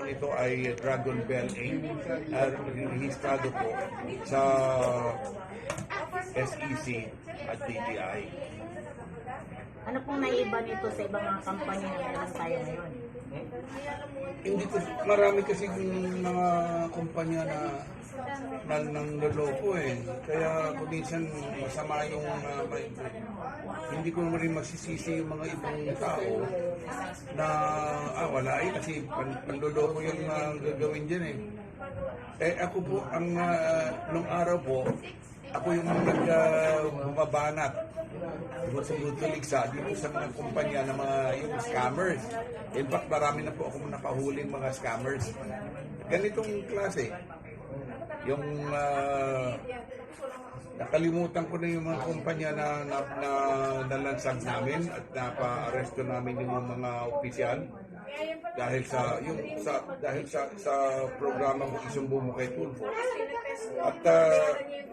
nito ay Dragon Bell Inc. Rehistrado po sa SEC at DTI. Ano pong naiba nito sa ibang mga kampanya na meron tayo ngayon? Hindi ko, marami kasi mga kumpanya na nanloloko eh. Kaya kung minsan masama yung hindi ko rin masisisi yung mga ibang tao na wala eh kasi panloloko yung gagawin dyan eh. Eh ako po, nung araw po, ako yung bumabanat dito sa mga kumpanya na mga yung scammers. In fact, marami na po ako nakahuling mga scammers. Ganitong klase. Yung nakalimutan ko na yung mga kumpanya na nalansag namin at napa-aresto namin yung mga opisyal dahil sa programa ko Isumbong Mo Kay Tulfo. At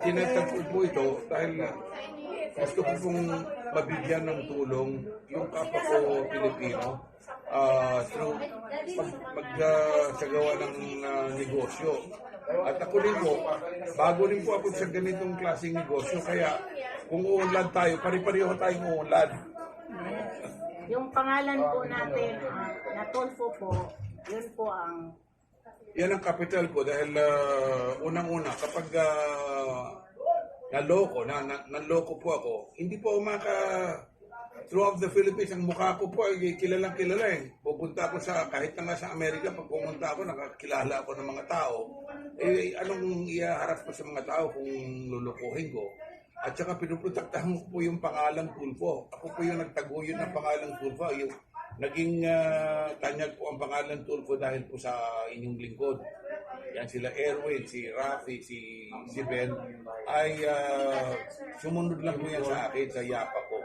tinatag ko po ito dahil gusto ko pong mabigyan ng tulong yung kapwa ko Pilipino through magsagawa ng negosyo. At ako rin po, bago rin po ako sa ganitong klaseng negosyo, kaya kung uunlad tayo, pari-pareho tayong uunlad. Yung pangalan po natin na Tulfo po, yun po ang... Yan ang capital ko dahil unang-una, kapag naloko po ako, hindi po throughout the Philippines, ang mukha ko po ay kilalang kilala eh. Pupunta ako kahit na sa Amerika, pag pumunta ako, nakakilala ako ng mga tao. Eh, anong ihaharap ko sa mga tao kung lulukuhin ko? At saka pinuprotektahan ko po yung pangalang Tulfo. Ako po yung nagtaguyod ng pangalang Tulfo. Yung naging tanyag po ang pangalan Tulfo dahil po sa inyong lingkod. Yan sila Erwin, si Rafi, si Ben, ay sumunod lang po yan sa akin, sa yapa ko.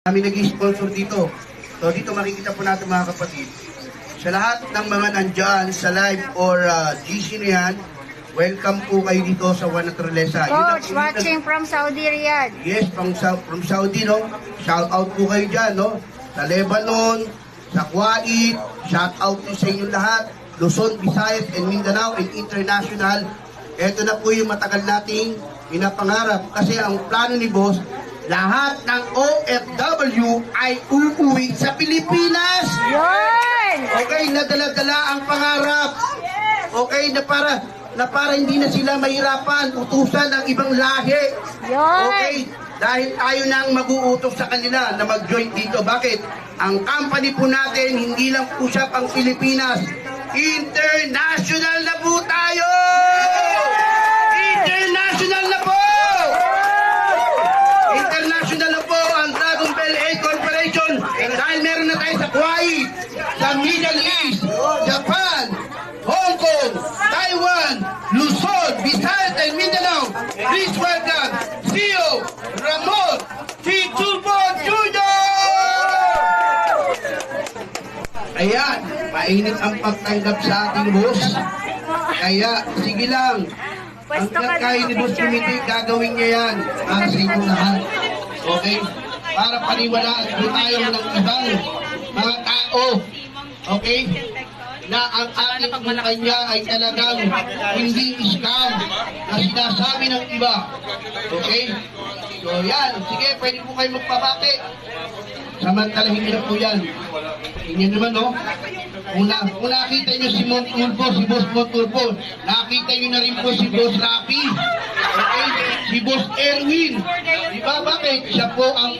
Kami nag-sponsor dito. So dito makikita po natin mga kapatid. Sa lahat ng mga nandyan sa live or GC na yan, welcome po kayo dito sa One Naturaleza. Coach, watching from Saudi Riyadh. Yes, from Saudi, no? Shout out po kayo dyan, no? Sa Lebanon, sa Kuwait, shout out po sa inyong lahat. Luzon, Visayas, and Mindanao, and International. Ito na po yung matagal nating pinapangarap. Kasi ang plano ni Boss, lahat ng OFW ay uuwi sa Pilipinas. Yun! Okay, nadala-dala ang pangarap. Okay, na para hindi na sila mahirapan, utusan ng ibang lahi. Yun! Okay, dahil tayo nang mag-uutos sa kanila na mag-join dito. Bakit? Ang company po natin, hindi lang po siya pang Pilipinas. International na po tayo! International na po! International na po ang Dragon Bell 8 Corporation dahil meron na tayo sa Kuwait, sa Middle East, Japan, Hong Kong, Taiwan, Luzon, Visayas, and Mindanao. Please welcome CEO Ramon T. Tulfo Jr. Ayan, mainit ang pagtanggap sa ating boss. Kaya, sige lang. Ang kaya ni Boss Committee, gagawin niya yan para sa inyong lahat. Okay? Para paniwalaan po tayo ng ibang mga tao. Okay? Na ang ating kanya ay talagang hindi scam na sinasabi ng iba. Okay? So yan, sige, pwede po kayo magpabati. Samantalahin niyo po yan. Inyo naman, no? Kung nakita niyo si Montulfo, si Boss Montulfo, nakita niyo na rin po si Boss Rafi, okay? Si Boss Erwin. Diba bakit? Siya po ang